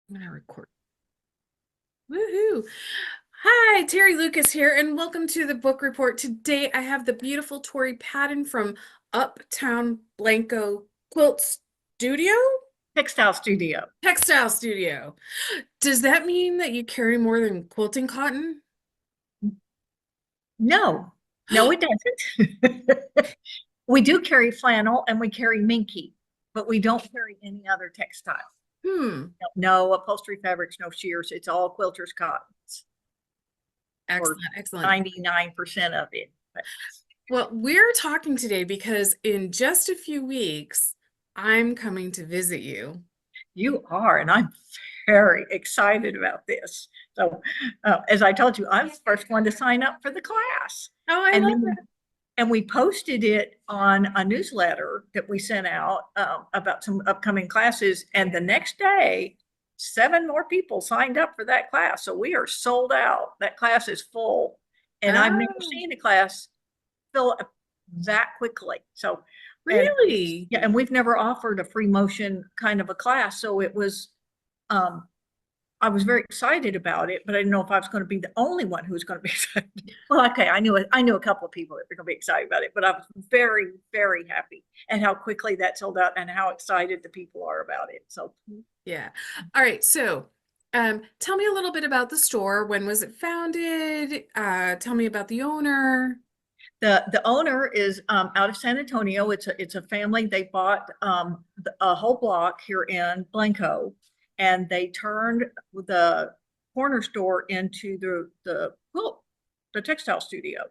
I'm gonna record. Woohoo! Hi, Terry Lucas here, and welcome to the book report. Today I have the beautiful Tory Padden from Uptown Blanco Quilt Studio? Textile Studio. Textile Studio. Does that mean that you carry more than quilting cotton? No, no, it doesn't. We do carry flannel and we carry minky, but we don't carry any other textile. Hmm. No upholstery fabrics, no shears. It's all quilters cottons, or Excellent, excellent. 99% of it. But Well, we're talking today because in just a few weeks, I'm coming to visit you. you are, and I'm very excited about this. So, as I told you, I'm the first one to sign up for the class. Oh, I And love then it. and we posted it on a newsletter that we sent out about some upcoming classes. And the next day, 7 more people signed up for that class. So we are sold out. That class is full. And I've never Oh, seen a class fill up that quickly. So, and really? yeah, and we've never offered a free motion kind of a class. So it was, um, I was very excited about it, but I didn't know if I was going to be the only one who was going to be excited. Well, okay, I knew a couple of people that were going to be excited about it, but I was very, very happy at how quickly that sold out and how excited the people are about it. So Yeah. All right. So, tell me a little bit about the store. When was it founded? Tell me about the owner. the owner is out of San Antonio. It's a family. They bought a whole block here in Blanco, and they turned the corner store into the textile studio,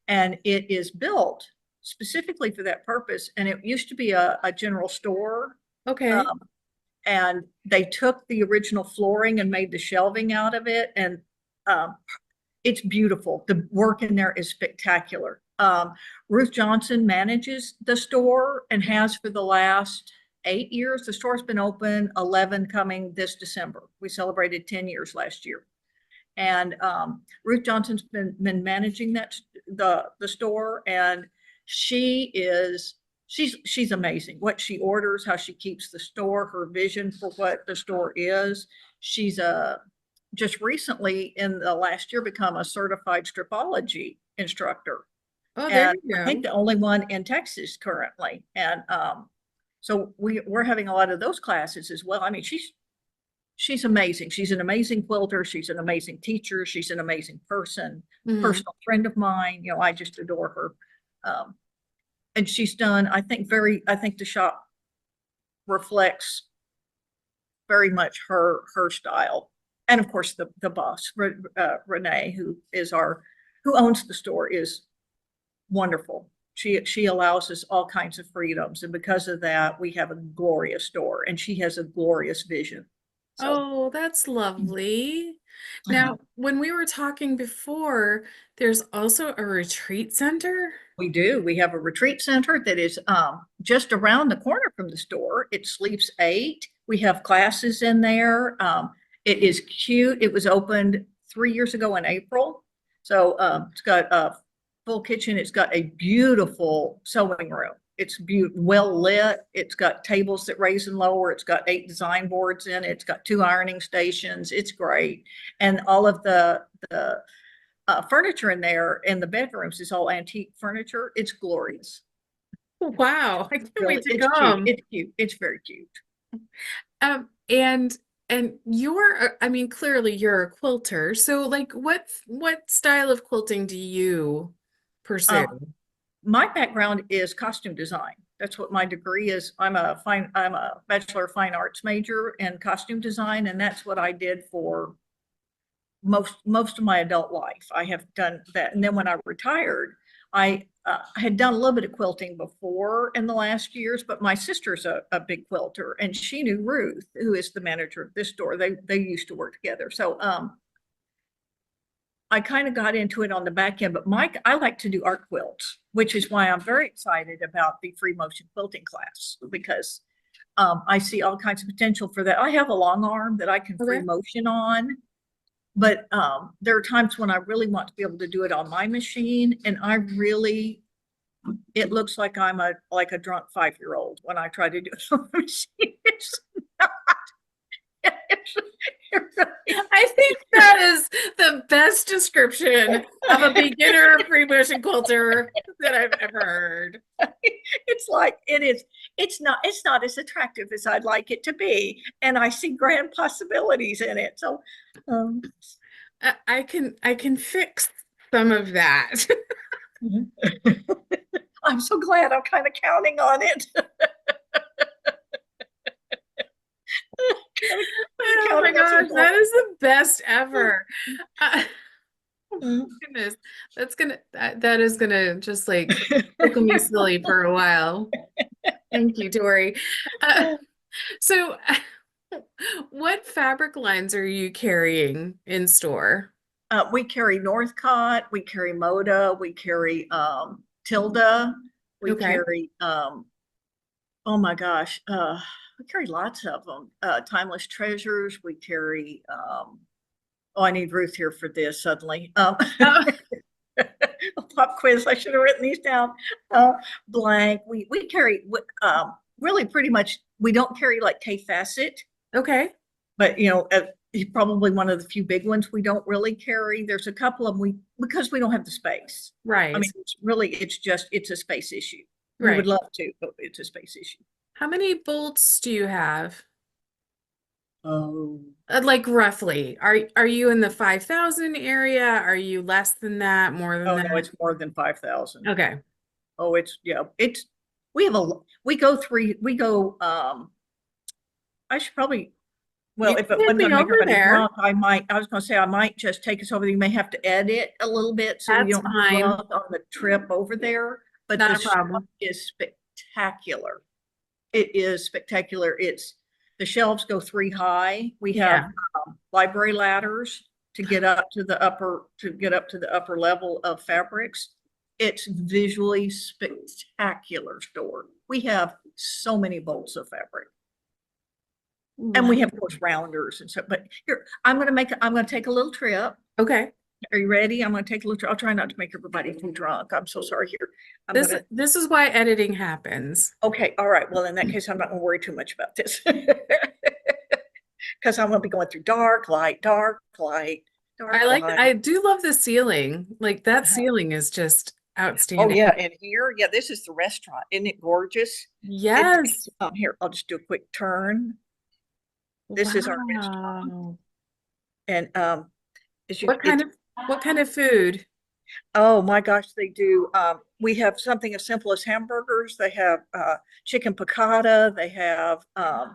and it is built specifically for that purpose. And it used to be a general store, Okay. um, and they took the original flooring and made the shelving out of it, and um, it's beautiful. The work in there is spectacular. Ruth Johnson manages the store and has for the last 8 years. The store's been open, 11 coming this December. We celebrated 10 years last year. And Ruth Johnson's been managing the store, and she's amazing. What she orders, how she keeps the store, her vision for what the store is. She's just recently in the last year become a certified stripology instructor, Oh, there and you I think go. the only one in Texas currently. And so we're having a lot of those classes as well. I mean, she's amazing. She's an amazing quilter. She's an amazing teacher. She's an amazing person, Hmm. personal friend of mine. You know, I just adore her. And she's done, I think the shop reflects very much her style. And of course, the boss, Renee, who owns the store, is wonderful. She allows us all kinds of freedoms, and because of that, we have a glorious store, and she has a glorious vision. So Oh, that's lovely. uh-huh. Now, when we were talking before, there's also a retreat center. We do. We have a retreat center that is just around the corner from the store. It sleeps 8. We have classes in there. It is cute. It was opened 3 years ago in April. So it's got a full kitchen. It's got a beautiful sewing room. It's well lit. It's got tables that raise and lower. It's got 8 design boards in it. It's got 2 ironing stations. It's great. And all of the furniture in there in the bedrooms is all antique furniture. It's glorious. Wow, I can't wait Really, to it's cute. come. It's cute. It's very cute. And I mean, clearly you're a quilter. So like what style of quilting do you pursue? Um, my background is costume design. That's what my degree is. I'm a Bachelor of Fine Arts major in costume design, and that's what I did for most of my adult life. I have done that. And then when I retired, I had done a little bit of quilting before in the last years, but my sister's a big quilter, and she knew Ruth, who is the manager of this store. They used to work together. So I kind of got into it on the back end, but Mike, I like to do art quilts, which is why I'm very excited about the free motion quilting class, because I see all kinds of potential for that. I have a long arm that I can free Okay. motion on, but there are times when I really want to be able to do it on my machine, and it looks like I'm a drunk 5-year-old when I try to do it on the machine. It's, best description of a beginner free motion quilter that I've ever heard. It's like it's not as attractive as I'd like it to be, and I see grand possibilities in it. So um I can fix some of that. I'm so glad. I'm kind of counting on it. kind of, Oh my counting on some gosh, that is the best ever. Uh, oh gold. goodness, that is gonna just like tickle me silly for a while. Thank you, Tori. Uh, so, what fabric lines are you carrying in store? We carry Northcott, we carry Moda, we carry Tilda, we Okay. carry oh my gosh, we carry lots of them. Timeless Treasures, we carry oh, I need Ruth here for this suddenly. Oh, A pop quiz, I should have written these down. Uh, Blank, we carry really pretty much, we don't carry like K Facet, okay. but probably one of the few big ones we don't really carry. There's a couple of them because we don't have the space. I Right. mean, it's a space issue. We would Right. love to, but it's a space issue. How many bolts do you have? Oh, Like roughly. Are you in the 5,000 area? Are you less than that, more than oh no, that? it's more than 5,000. Okay. Oh, it's we have we go I should probably, well, You if can it take wasn't me going to make over everybody there. drunk, I was going to say I might just take us over. You may have to edit a little bit so we That's don't get fine. drunk on the trip over there. But Not the a shop problem. is spectacular. It is spectacular. The shelves go 3 high. We have Yeah. library ladders to get up to the upper level of fabrics. It's visually spectacular store. We have so many bolts of fabric. And Wow. we have, of course, rounders and so, but here, I'm gonna take a little trip. Okay. Are you ready? I'm gonna take a little trip. I'll try not to make everybody too drunk. I'm so sorry here. I'm This gonna, this is why editing happens. okay, all right. Well, in that case, I'm not gonna worry too much about this. Because I'm gonna be going through dark light, dark light, dark light. I do love the ceiling. Like that Uh-huh. ceiling is just Oh outstanding. yeah, and here, yeah, this is the restaurant. Isn't it gorgeous? Yes. Here, I'll just do a quick turn. This is our restaurant, Wow. and as you, What kind of what kind of food? oh my gosh, they do. We have something as simple as hamburgers. They have chicken piccata. They have uh,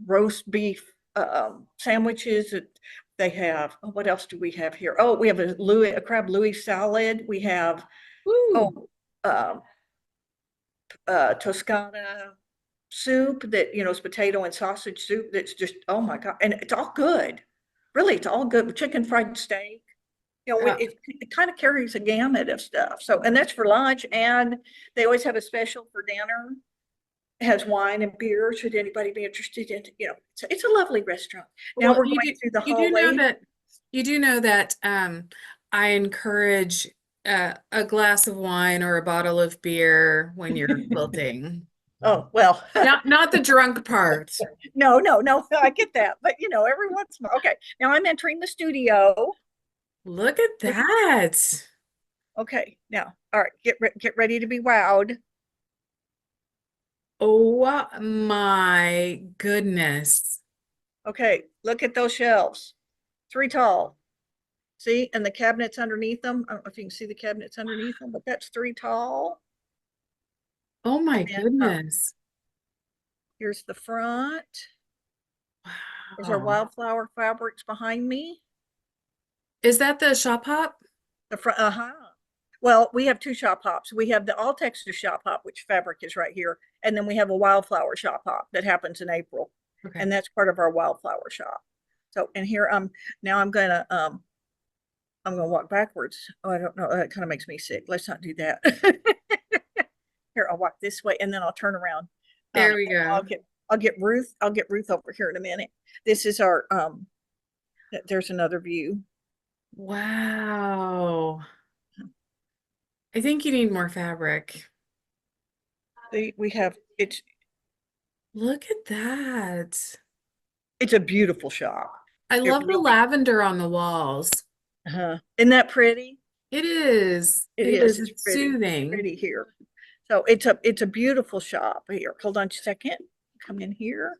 roast beef sandwiches. They have, oh, what else do we have here? Oh, we have a crab Louis salad. We have, Ooh. oh, um, Toscana soup that, is potato and sausage soup. That's just, oh my God. And it's all good. Really, it's all good. Chicken fried steak. Uh, It kind of carries a gamut of stuff. So, and that's for lunch. And they always have a special for dinner. It has wine and beer. Should anybody be interested in, it's a lovely restaurant. Now well, we're going through the you do know hallway. that you do know that I encourage a glass of wine or a bottle of beer when you're quilting. Oh, well, Not the drunk part. no, I get that. But, every once in a while. Okay. Now I'm entering the studio. Look at that. Okay. Now, all right. Get ready to be wowed. Oh my goodness. Okay. Look at those shelves. 3 tall. See, and the cabinets underneath them. I don't know if you can see the cabinets underneath them, but that's 3 tall. Oh And my then goodness. here's the front. There's our Wow. wildflower fabrics behind me. Is that the shop hop? The front, Well, we have two shop hops. We have the all texture shop hop, which fabric is right here, and then we have a wildflower shop hop that happens in April, Okay. and that's part of our wildflower shop. So, and here now I'm gonna walk backwards. Oh, I don't know. That kind of makes me sick. Let's not do that. Here, I'll walk this way and then I'll turn around. There we And go. I'll get Ruth over here in a minute. This is our there's another view. Wow. I think you need more fabric. We have Look at that. it's a beautiful shop. I It love the really lavender on the walls. Isn't that pretty? It is. It It is. is. It's It's pretty, soothing. pretty here. So it's a beautiful shop here. Hold on a second. Come in here.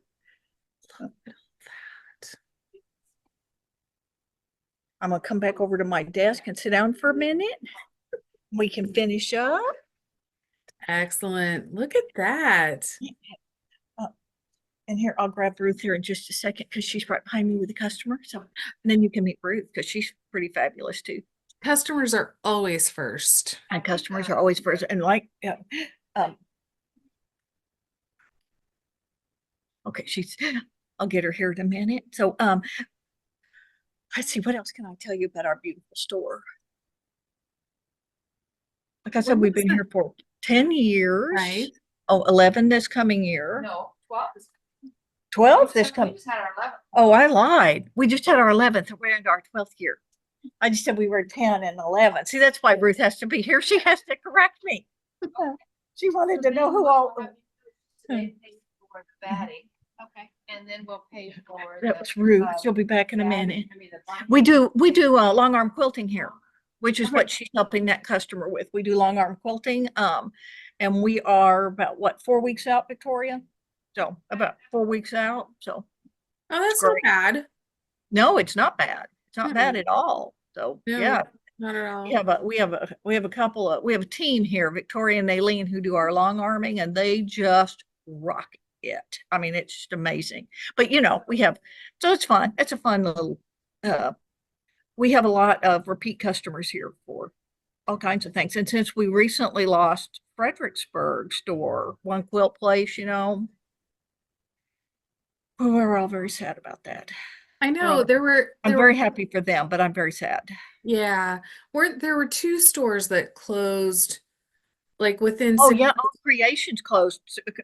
I'm gonna come back over to my desk and sit down for a minute. We can finish up. Excellent. Look at that. Uh, and here, I'll grab Ruth here in just a second because she's right behind me with the customer. So, and then you can meet Ruth because she's pretty fabulous too. Customers are always first. And customers are always first. And like, um, okay, I'll get her here in a minute. So, let's see, what else can I tell you about our beautiful store? Like I said, When we've was been the here for 10 right? years. Oh, 11 this coming year. No, 12 is. 12 this coming. We just had our 11th. Oh, I lied. We just had our 11th. We're into our 12th year. I just said we were 10 and 11. See, that's why Ruth has to be here. She has to correct me. She wanted to know who all. Today pays for the batting. Okay. And then we'll pay for. That was Ruth. She'll be back in a batting. minute. I mean, the blanket. We do long arm quilting here, which is Okay. what she's helping that customer with. We do long arm quilting. And we are about what, 4 weeks out, Victoria? So about 4 weeks out. So Oh, that's not great. bad. No, it's not bad. It's not bad Mm-mm. at all. So No, yeah, not at all. we have a team here, Victoria and Aileen, who do our long arming, and they just rock it. I mean, it's just amazing. But so it's fun. It's a fun little. We have a lot of repeat customers here for all kinds of things. And since we recently lost Fredericksburg store, one quilt place, we're all very sad about that. I We're know all, there were I'm there were very happy for them, but I'm very sad. yeah, weren't there were two stores that closed like within Oh six. yeah, Creations closed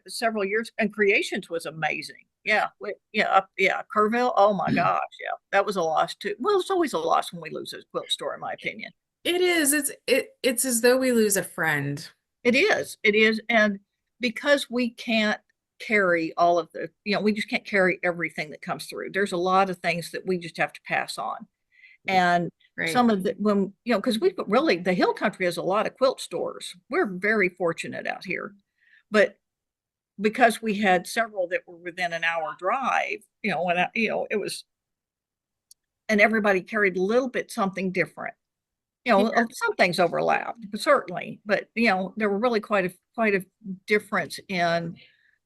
several years, and Creations was amazing. Yeah, yeah, Kerrville. Oh my gosh, yeah, that was a loss too. Well, it's always a loss when we lose a quilt store, in my opinion. It is. It's as though we lose a friend. It is, and because we can't carry all of we just can't carry everything that comes through. There's a lot of things that we just have to pass on, and Right. some of the because we've got really the Hill Country has a lot of quilt stores. We're very fortunate out here, but because we had several that were within an hour drive, it was, and everybody carried a little bit something different. Yeah. Some things overlapped, certainly, but there were really quite a difference in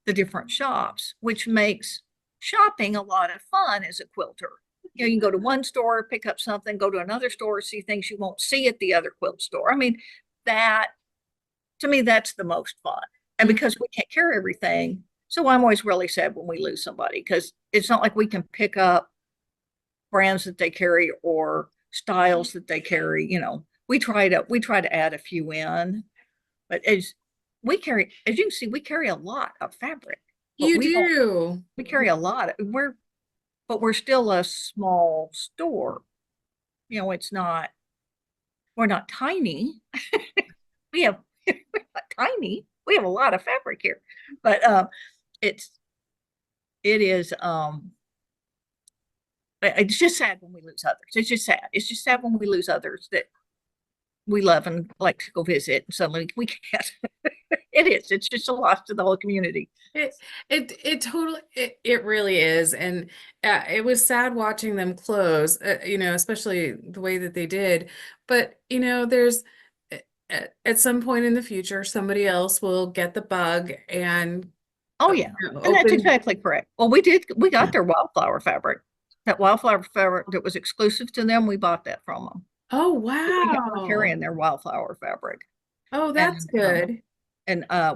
the different shops, which makes shopping a lot of fun as a quilter. You can go to one store, pick up something, go to another store, see things you won't see at the other quilt store. I mean, that to me, that's the most fun. And Mhm. because we can't carry everything, so I'm always really sad when we lose somebody because it's not like we can pick up brands that they carry or styles that they carry. We try to add a few in, but as you can see, we carry a lot of fabric, but You we don't. do. We carry a lot. We're still a small store. It's not. We're not tiny. We have we're not tiny. We have a lot of fabric here, but it's it is it's just sad when we lose others. It's just sad. It's just sad when we lose others that we love and like to go visit, and suddenly we can't. It is. It's just a loss to the whole community. It totally it really is, and it was sad watching them close. Especially the way that they did. But there's at some point in the future, somebody else will get the bug and Oh yeah, and that's open. exactly correct. Well, we got their wildflower fabric. That wildflower fabric that was exclusive to them, we bought that from them. Oh So we're wow! carrying their wildflower fabric, Oh, that's and good.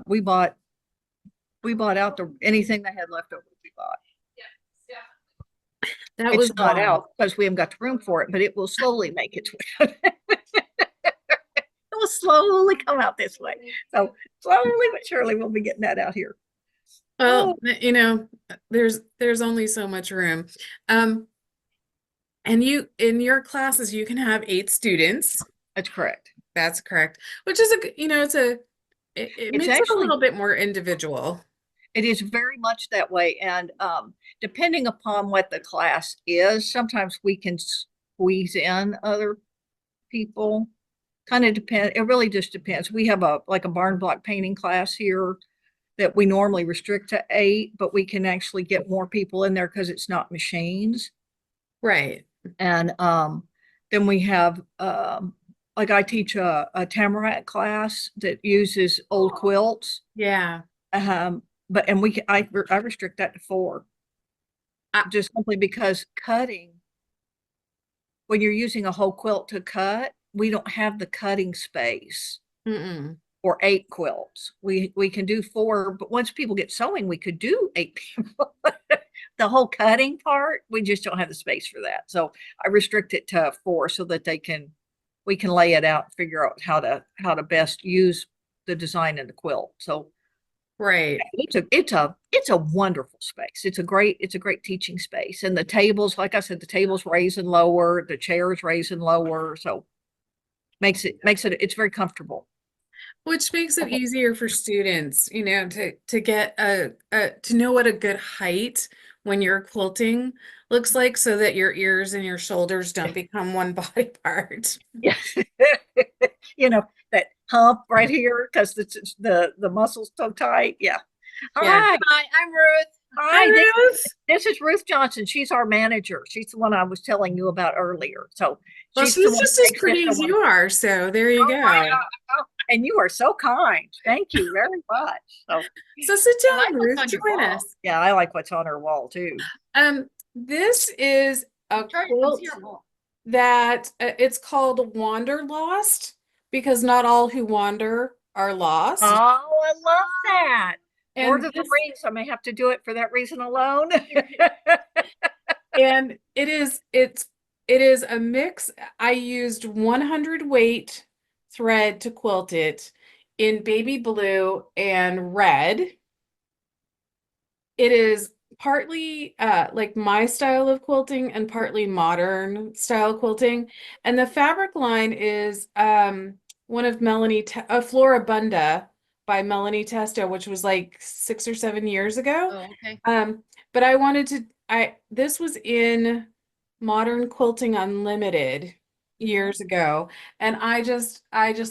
we bought out anything they had left over. We bought. That was It's not wise. out because we haven't got the room for it, but it will slowly make its way. It will slowly come out this way. So slowly but surely we'll be getting that out here. Well, Oh, there's only so much room. Um, and in your classes you can have 8 students. that's correct. That's correct. Which is it It's makes it a actually little bit more individual. It is very much that way. And depending upon what the class is, sometimes we can squeeze in other people. Kind of depend. It really just depends. We have like a barn block painting class here that we normally restrict to 8, but we can actually get more people in there because it's not machines. Right. And then we have like I teach a tamarack class that uses old quilts. Yeah. But and I restrict that to 4, I, just simply because cutting, when you're using a whole quilt to cut, we don't have the cutting space mm-mm. for 8 quilts. We can do 4, but once people get sewing, we could do 8 people. The whole cutting part, we just don't have the space for that. So I restrict it to 4 so that we can lay it out and figure out how to best use the design in the quilt. So Right. it's a wonderful space. It's a great teaching space. And the tables, like I said, the tables raise and lower, the chairs raise and lower. So makes it it's very comfortable. Which makes it easier for students, to get to know what a good height when you're quilting looks like so that your ears and your shoulders don't become one body part. Yeah. You know, that hump right here because the muscle's so tight. Yeah. All Yeah. right. Hi, I'm Ruth. Hi, Hi, Ruth. this is Ruth Johnson. She's our manager. She's the one I was telling you about earlier. So Well, she's the she's one just who as takes pretty it as to you one. are, so there you Oh my go. God. Oh, and you are so kind. Thank you very much. So So sit I like down, what's Ruth, on your join wall. us. yeah, I like what's on her wall too. This is a Try to quilt see your wall. that it's called Wanderlost because not all who wander are lost. Oh, I love that. Lord And of the this Rings, I may have to do it for that reason alone. and it is a mix. I used 100 weight thread to quilt it in baby blue and red. It is partly like my style of quilting and partly modern style quilting. And the fabric line is one of Floribunda by Melanie Testa, which was like 6 or 7 years ago. Oh, okay. But I wanted to this was in Modern Quilting Unlimited years ago, and I just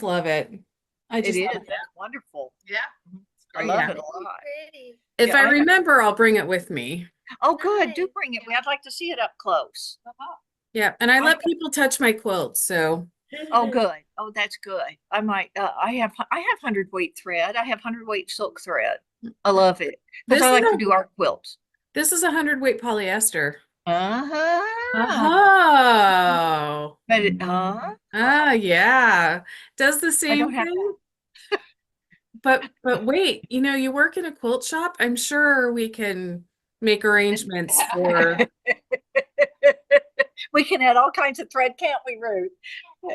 love it. I It just is. love That's it. wonderful. Yeah. I Great. love Yeah. it a lot. Pretty. If Yeah, I remember, I'll bring it with me. oh, good. Do Nice. bring it. I'd like to see it up close. Uh-huh. Yeah, and I I let people touch my quilts, so Oh, good. Oh, that's good. I might. I have 100 weight thread. I have 100 weight silk thread. I love it because this I is like to a do art quilts. this is 100 weight polyester. Uh-huh. Oh, But yeah, does the I same don't have thing. But wait, you work in a quilt shop. I'm sure we can make arrangements for. that. We can add all kinds of thread, can't we, Ruth?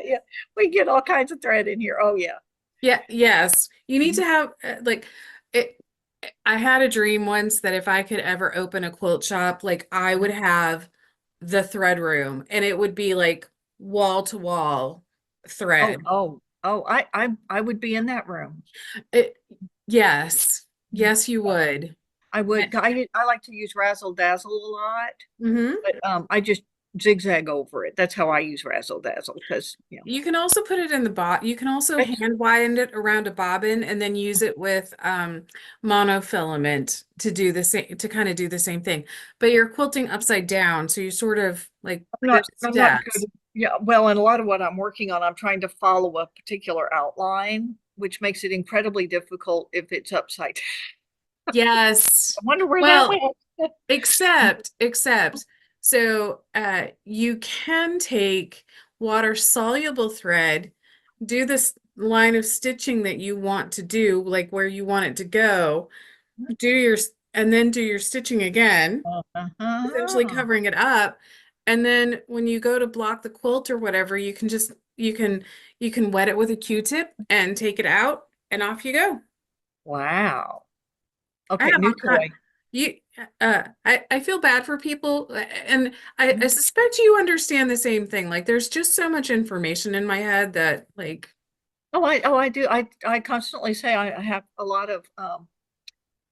Yeah, we get all kinds of thread in here. Oh yeah. Yeah, yes. You need to have like it. I had a dream once that if I could ever open a quilt shop, like I would have the thread room and it would be like wall to wall thread. I would be in that room. It, yes. Yes, you would. I would. I like to use razzle dazzle a lot, Mm-hmm. but I just zigzag over it. That's how I use razzle dazzle because You can also put it in the you can also hand wind it around a bobbin and then use it with monofilament to do the same to kind of do the same thing. But you're quilting upside down, so you sort of like there's I'm not steps. good. Yeah, well, and a lot of what I'm working on, I'm trying to follow a particular outline, which makes it incredibly difficult if it's upside down. Yes. I wonder where that Well, went. except so you can take water soluble thread, do this line of stitching that you want to do, like where you want it to go, do your and then do your stitching again, essentially Uh-huh. covering it up. And then when you go to block the quilt or whatever, you can wet it with a Q-tip and take it out and off you go. Wow. I Okay, have new all kind toy. you I feel bad for people and I suspect you understand the same thing. Like there's just so much information in my head that like I do. I constantly say I have a lot of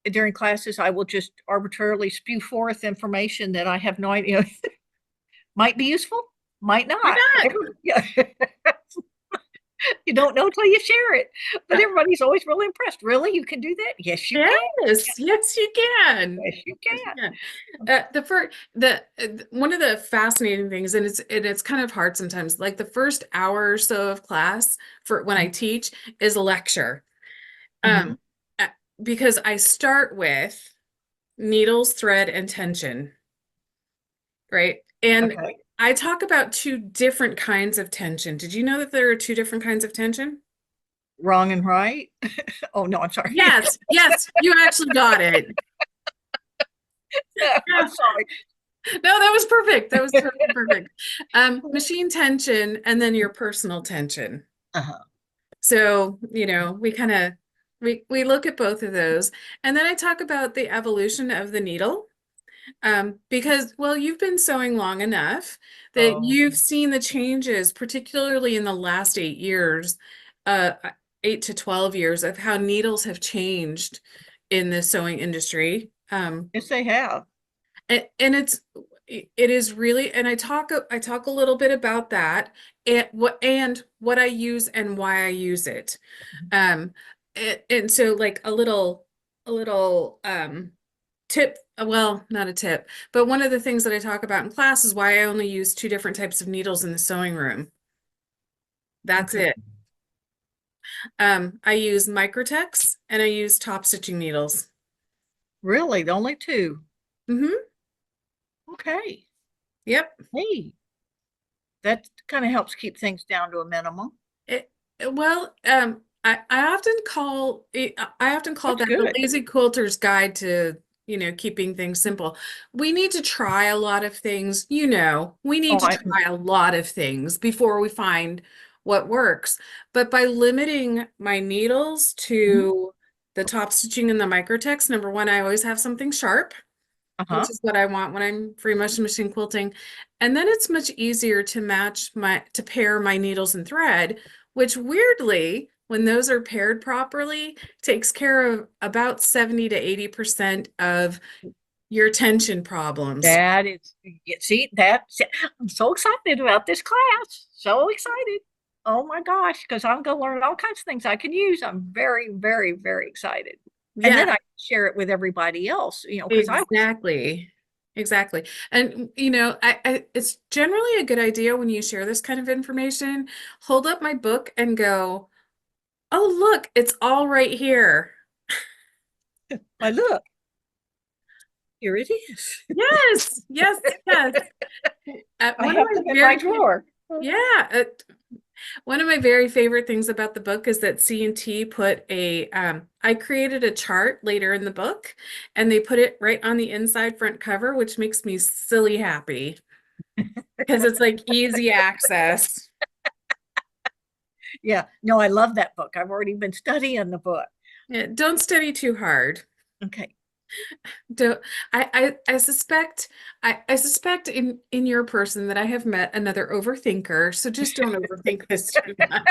during classes I will just arbitrarily spew forth information that I have no idea might be useful, might why not. not? Yeah. You don't know till you share it. But everybody's always really impressed. Really? You can do that? Yes, you can. Yes, yes, you can. Yes, you Yes, you can. can. The first, one of the fascinating things, and it's kind of hard sometimes. Like the first hour or so of class for when I teach is a lecture, Mhm. um, uh, because I start with needles, thread, and tension, right? And Okay. I talk about two different kinds of tension. Did you know that there are two different kinds of tension? Wrong and right. Oh, no, I'm sorry. Yes, yes, you actually got it. I'm sorry. No, that was perfect. That was totally perfect. Machine tension and then your personal tension. Uh-huh. So, we kind of we look at both of those. And then I talk about the evolution of the needle. Because, well, you've been sewing long enough that Oh, you've seen the changes, particularly in the last 8 years, 8 to 12 years of how needles have changed in the sewing industry. yes, they have. And it is really, and I talk a little bit about that and what I use and why I use it. And so like a little tip, well, not a tip, but one of the things that I talk about in class is why I only use two different types of needles in the sewing room. That's Okay. it. I use Microtex and I use top stitching needles. Really? The only two? Hmm. Okay. Yep. Hey, that kind of helps keep things down to a minimum. Well, I often call That's that the good. lazy quilter's guide to, keeping things simple. We need to try a lot of things, we need Oh, to try a lot of things before we find what works. But by limiting my needles mhm. to the top stitching and the microtext, number one, I always have something sharp, which Uh-huh. is what I want when I'm free motion machine quilting. And then it's much easier to to pair my needles and thread, which weirdly, when those are paired properly, takes care of about 70 to 80% of your tension problems. That is, see, I'm so excited about this class. So excited. Oh my gosh, because I'm going to learn all kinds of things I can use. I'm very, very, very excited. And Yeah, then I can share it with everybody else, because I was, exactly. Exactly. And it's generally a good idea when you share this kind of information, hold up my book and go, "Oh, look, it's all right here." I look, here it is. Yes, yes, yes. I One of have my them in my very, drawer. yeah, one of my very favorite things about the book is that C&T put I created a chart later in the book, and they put it right on the inside front cover, which makes me silly happy because it's like easy access. Yeah, no, I love that book. I've already been studying the book. Yeah, don't study too hard. Okay. Don't, I suspect in your person that I have met another overthinker, so just don't overthink this too much.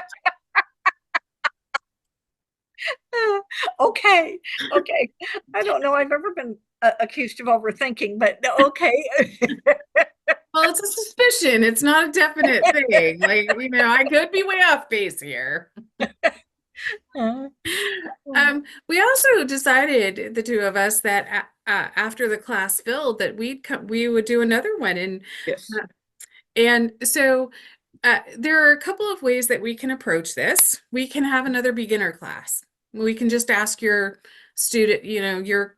Okay. Okay. I don't know. I've ever been accused of overthinking, but okay. Well, it's a suspicion. It's not a definite thing. Like, I could be way off base here. Uh, We also decided, the two of us, that after the class filled, that we would do another one, yes. uh, and so there are a couple of ways that we can approach this. We can have another beginner class. We can just ask your student, your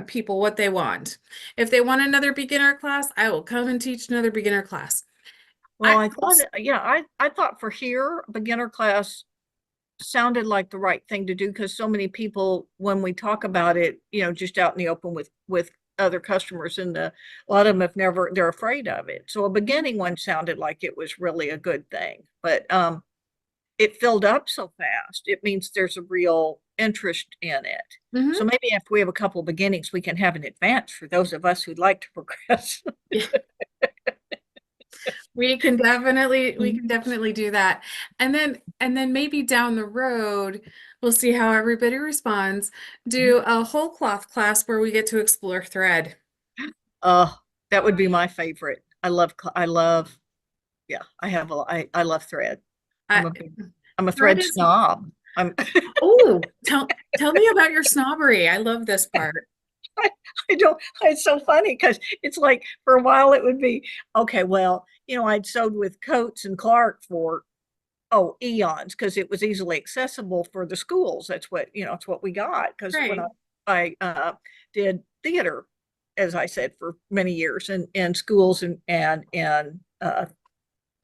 people what they want. If they want another beginner class, I will come and teach another beginner class. Well, I I thought, yeah, I thought for here, beginner class sounded like the right thing to do because so many people, when we talk about it, just out in the open with other customers, and a lot of them have never, they're afraid of it. So a beginning one sounded like it was really a good thing, but it filled up so fast. It means there's a real interest in it. So Mhm. maybe if we have a couple beginnings, we can have an advance for those of us who'd like to progress. We can definitely do that. And then maybe down the road, we'll see how everybody responds. Do a whole cloth class where we get to explore thread. Uh, that would be my favorite. I love, yeah, I love thread. I'm I, a big, I'm a thread thread is, snob. oh, tell me about your snobbery. I love this part. I don't, it's so funny because it's like for a while it would be, okay, well, I'd sewed with Coates and Clark for, eons because it was easily accessible for the schools. That's what, it's what we got. Because when Right. I did theater, as I said, for many years and schools and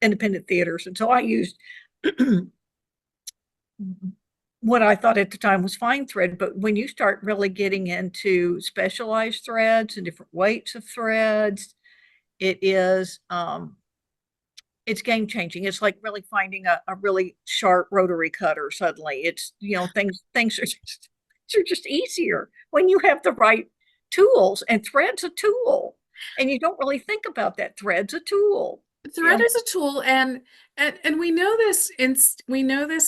independent theaters. And so I used what I thought at the time was fine thread, but when you start really getting into specialized threads and different weights of threads, it is it's game changing. It's like really finding a really sharp rotary cutter suddenly. It's things are just easier when you have the right tools, and thread's a tool. And you don't really think about that. Thread's a tool. Thread is a tool, and we know this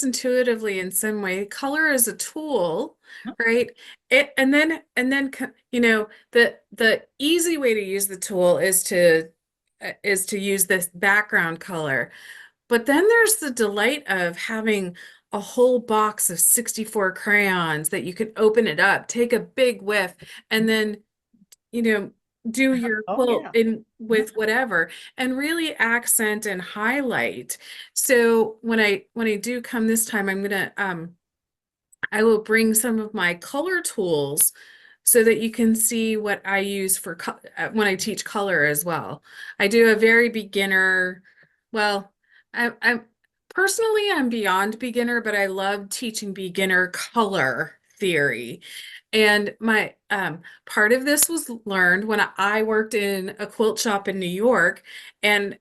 intuitively in some way. Color is a tool, right? The easy way to use the tool is to use this background color. But then there's the delight of having a whole box of 64 crayons that you can open it up, take a big whiff, and then you know, do your Oh quilt yeah. in with whatever and really accent and highlight. So when I do come this time, I will bring some of my color tools so that you can see what I use for when I teach color as well. I do a very beginner, well, I'm personally I'm beyond beginner, but I love teaching beginner color theory. And my part of this was learned when I worked in a quilt shop in New York, and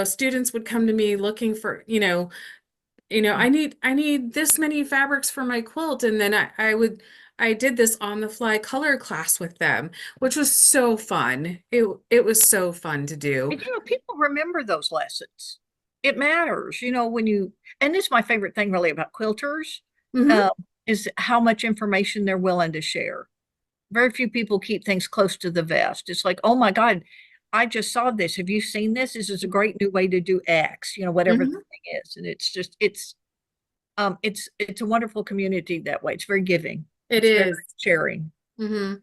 students would come to me looking for, I need this many fabrics for my quilt. And then I did this on the fly color class with them, which was so fun. It was so fun to do. And people remember those lessons. It matters, and this is my favorite thing really about quilters, Hmm. uh, is how much information they're willing to share. Very few people keep things close to the vest. It's like, oh my God, I just saw this. Have you seen this? This is a great new way to do X, whatever the Hmm. thing is. And it's a wonderful community that way. It's very giving. It It's very is. sharing. Hmm.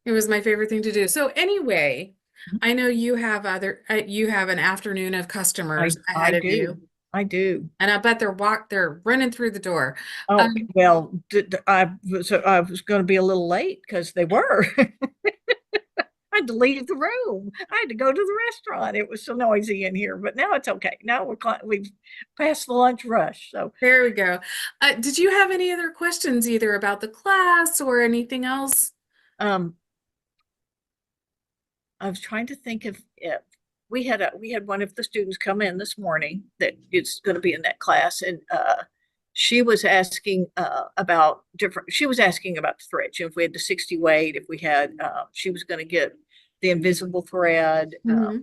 It was my favorite thing to do. So anyway, I know you have an afternoon of I customers I ahead of do. you, I do. and I bet they're running through the door. Oh, Um, well, I was going to be a little late because they were. I had to leave the room. I had to go to the restaurant. It was so noisy in here, but now it's okay. Now we've passed the lunch rush. So, there we go. Did you have any other questions either about the class or anything else? um, I was trying to think if we had one of the students come in this morning that is going to be in that class, and she was asking she was asking about the thread. If we had the 60 weight, if we had, she was going to get the invisible thread. Hmm.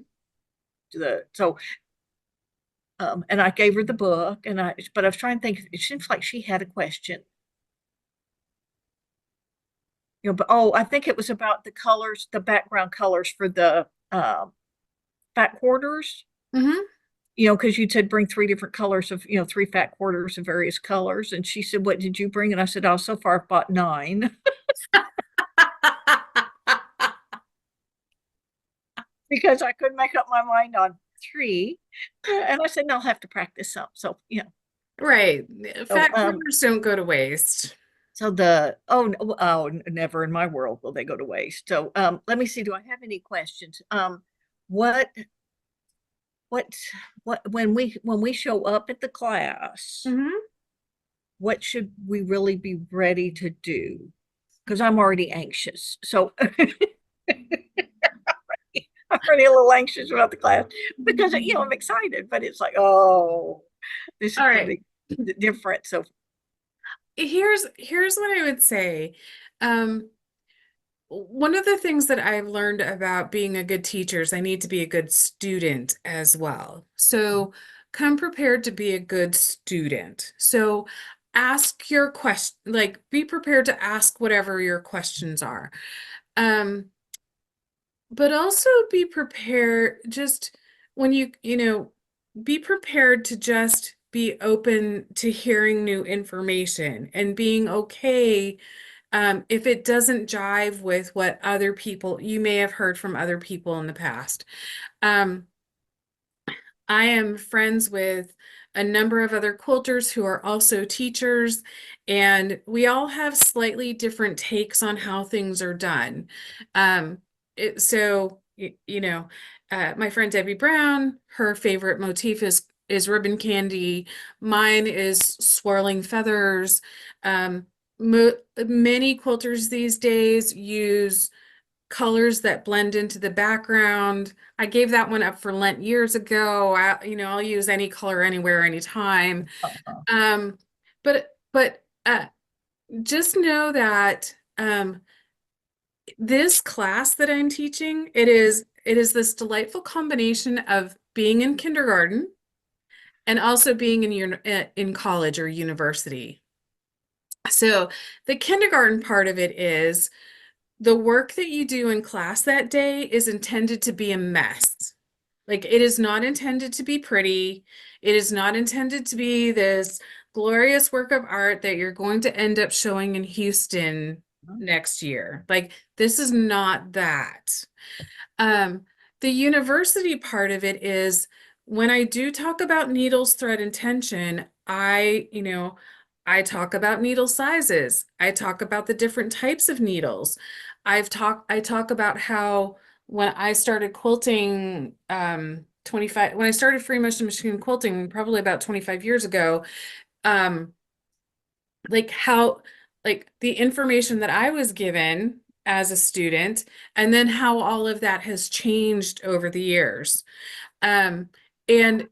And I gave her the book, but I was trying to think. It seems like she had a question, but I think it was about the colors, the background colors for the fat quarters. Hmm. Because you said bring three different colors of, three fat quarters of various colors. And she said, what did you bring? And I said, oh, so far I've bought 9 because I couldn't make up my mind on 3. And I said, no, I'll have to practice some. So, Right. so, Fat quarters don't go to waste. never in my world will they go to waste. So, let me see, do I have any questions? What, what, when we show up at the class, Hmm. what should we really be ready to do? Because I'm already anxious. So I'm already a little anxious about the class because I'm excited, but it's like, oh, this is All going right. to be different. So Here's what I would say. Um, One of the things that I've learned about being a good teacher is I need to be a good student as well. So come prepared to be a good student. So ask your question, like be prepared to ask whatever your questions are. Um, but also be prepared just when be prepared to just be open to hearing new information and being okay if it doesn't jive with what other people you may have heard from other people in the past. Um, I am friends with a number of other quilters who are also teachers, and we all have slightly different takes on how things are done. Um, my friend Debbie Brown, her favorite motif is ribbon candy. Mine is swirling feathers. Many quilters these days use colors that blend into the background. I gave that one up for Lent years ago. I'll use any color anywhere, anytime. Uh-huh. But just know that this class that I'm teaching, it is this delightful combination of being in kindergarten and also being in college or university. So the kindergarten part of it is the work that you do in class that day is intended to be a mess. Like, it is not intended to be pretty. It is not intended to be this glorious work of art that you're going to end up showing in Houston next year. Like, this is not that. Um, the university part of it is when I do talk about needles, thread, and tension, I talk about needle sizes. I talk about the different types of needles. I talk about how when I started quilting, 25, when I started free motion machine quilting, probably about 25 years ago, um, like how, like the information that I was given as a student, and then how all of that has changed over the years. Um, and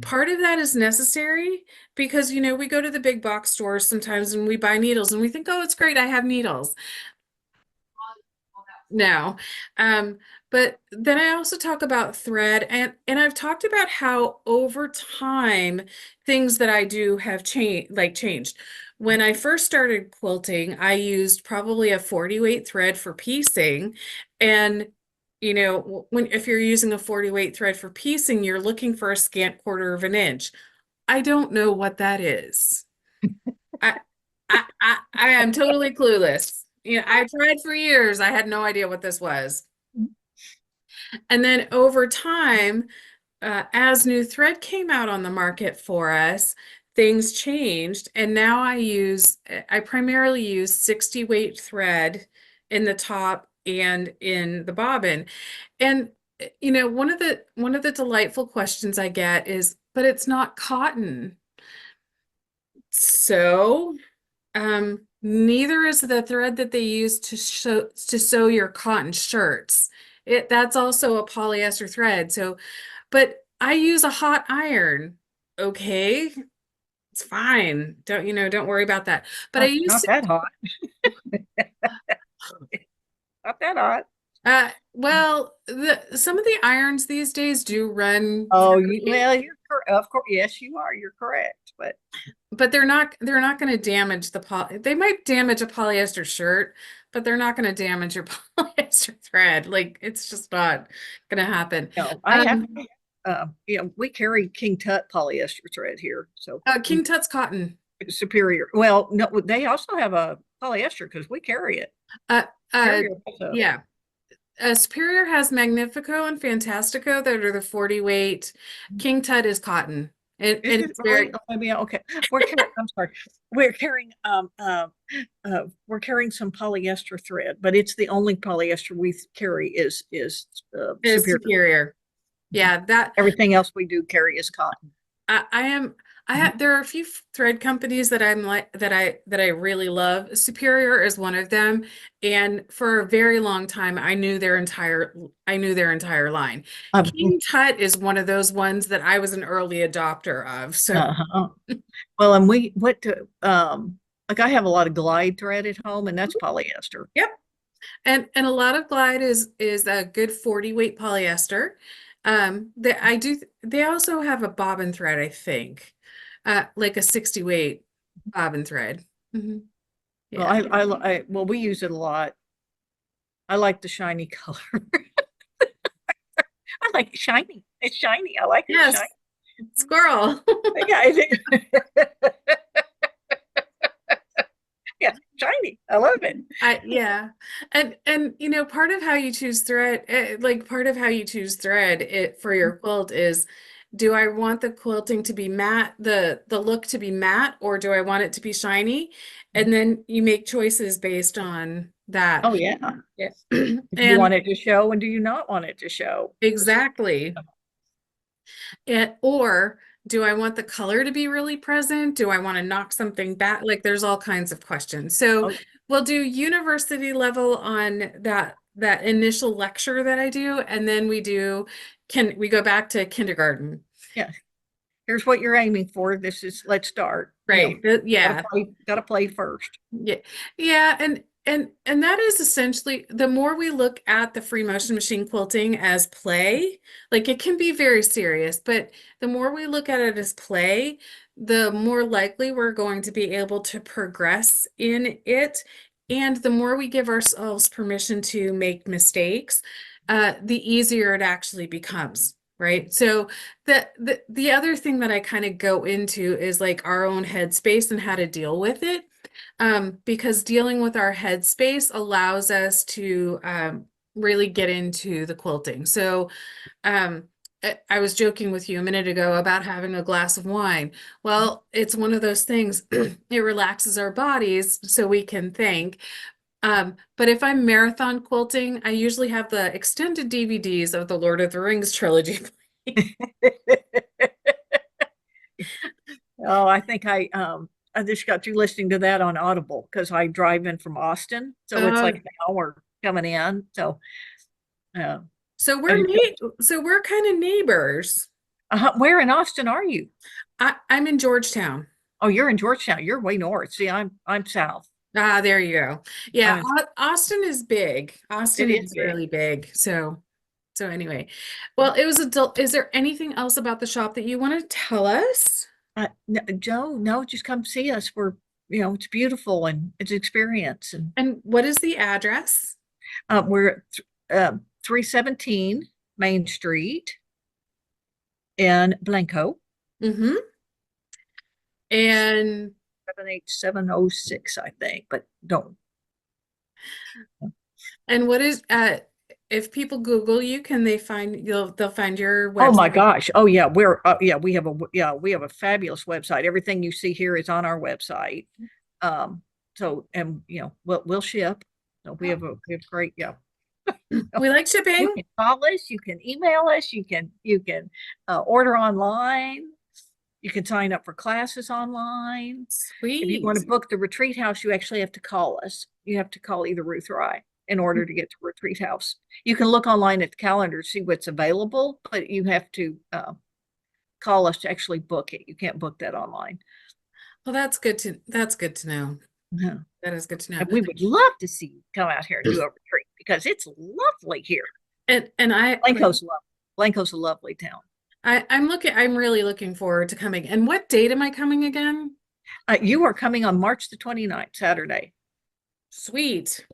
part of that is necessary because, we go to the big box stores sometimes and we buy needles and we think, oh, it's great, I have needles. No. Um, but then I also talk about thread, and I've talked about how over time things that I do have changed. When I first started quilting, I used probably a 40 weight thread for piecing. And when if you're using a 40 weight thread for piecing, you're looking for a scant quarter of an inch. I don't know what that is. I I am totally clueless. I tried for years. I had no idea what this was. And then over time, as new thread came out on the market for us, things changed. And now I primarily use 60 weight thread in the top and in the bobbin. And one of the delightful questions I get is, but it's not cotton. So neither is the thread that they use to sew your cotton shirts. That's also a polyester thread. So, but I use a hot iron. Okay, it's fine. Don't worry about that. But I Not use that hot. Not that hot. well, some of the irons these days do run Oh, fairly, you're correct. Of course, yes, you are. You're correct. But but they're not going to damage they might damage a polyester shirt, but they're not going to damage your polyester thread. Like, it's just not going to happen. no, Um, we carry King Tut polyester thread here. So King Tut's cotton. Superior. Well, no, they also have a polyester because we carry it. Uh, uh, Superior also. yeah. Superior has Magnifico and Fantastico that are the 40 weight. King Tut is cotton. Is And it it's really? very, Oh, I mean, okay. I'm sorry. We're carrying some polyester thread, but it's the only polyester we carry is is superior. superior. Yeah, that Everything else we do carry is cotton. I am there are a few thread companies that I'm like that I really love. Superior is one of them, and for a very long time I knew their entire line. Um, King Tut is one of those ones that I was an early adopter of. So uh Well, and we what to like I have a lot of glide thread at home, and that's polyester. yep. And a lot of Glide is a good 40 weight polyester. They also have a bobbin thread, I think. Like a 60 weight bobbin thread. Mhm. Well, Yeah. well, we use it a lot. I like the shiny color. I like it shiny. It's shiny. I like it Yes. shiny. Squirrel. Yeah, I think. Yeah, shiny. I love it. Yeah. And part of how you choose thread, like part of how you choose thread it for your quilt is, do I want the quilting to be matte, the look to be matte, or do I want it to be shiny? And then you make choices based on that. Oh, yeah. Yeah. Do you And want it to show and do you not want it to show? exactly. Or do I want the color to be really present? Do I want to knock something back? Like there's all kinds of questions. So Oh, we'll do university level on that initial lecture that I do, and then can we go back to kindergarten? yeah. Here's what you're aiming for. Let's start. Right. Yeah. Gotta play first. Yeah. Yeah, and that is essentially the more we look at the free motion machine quilting as play, like it can be very serious, but the more we look at it as play, the more likely we're going to be able to progress in it. And the more we give ourselves permission to make mistakes, the easier it actually becomes. Right. So the other thing that I kind of go into is like our own headspace and how to deal with it. Because dealing with our headspace allows us to really get into the quilting. So I was joking with you a minute ago about having a glass of wine. Well, it's one of those things, it relaxes our bodies so we can think. But if I'm marathon quilting, I usually have the extended DVDs of the Lord of the Rings trilogy. Oh, I just got you listening to that on Audible because I drive in from Austin. So it's like Uh, an hour coming in. So uh, so I we're just, so we're kind of neighbors. where in Austin are you? I'm in Georgetown. Oh, you're in Georgetown. You're way north. See, I'm south. Ah, there you go. I'm Yeah, in, Austin is big. it Austin is is big. really big. So anyway, well, it was is there anything else about the shop that you want to tell us? No, Joe, no, just come see us. It's beautiful and it's experience. And And what is the address? we're at 317 Main Street in Blanco, Mm-hmm. And 78706, I think, but don't. what is if people Google you, can they find they'll find your Oh website? my gosh. Oh yeah, we have a fabulous website. Everything you see here is on our website. Um, so and we'll ship. So we have great, yeah. We like You shipping. can call us, you can email us, you can order online, you can sign up for classes online. If you want Sweet. to book the retreat house, you actually have to call us. You have to call either Ruth or I in order to get to retreat house. You can look online at the calendar to see what's available, but you have to call us to actually book it. You can't book that online. Well, that's good to know. Yeah. That is good to know. And we would love to see you come out here and do a retreat because it's lovely here. And Blanco's a lovely town. I'm really looking forward to coming. And what date am I coming again? You are coming on March the 29th, Saturday. Sweet.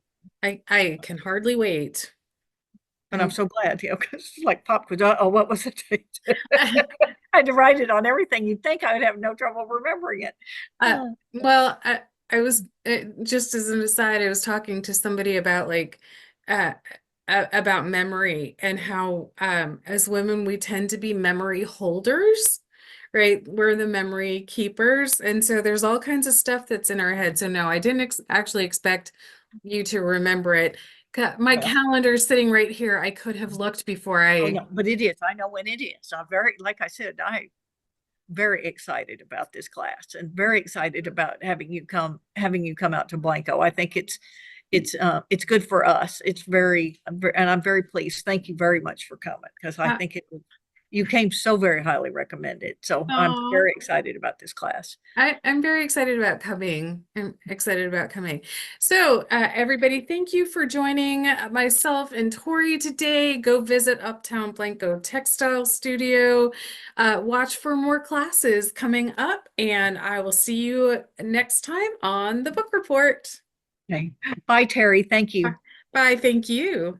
I can hardly wait. And I'm I'm so glad, because it's like pop quiz. Oh, what was the date? I had to write it on everything. You'd think I would have no trouble remembering it. uh, well, I was just as an aside, I was talking to somebody about like uh about memory and how as women we tend to be memory holders, right? We're the memory keepers, and so there's all kinds of stuff that's in our head. So no, I didn't actually expect you to remember it. My Well, calendar is sitting right here. I could have looked before oh I. no, but it is. I know when it is. Like I said, I'm very excited about this class and very excited about having you come out to Blanco. I think it's good for us. And I'm very pleased. Thank you very much for coming because I Uh, think you came so very highly recommended. So I'm oh, very excited about this class. I'm very excited about coming. I'm excited about coming. So, everybody, thank you for joining myself and Tori today. Go visit Uptown Blanco Textile Studio. Watch for more classes coming up, and I will see you next time on the book report. Okay. Bye, Terry. Thank you. Bye. Thank you.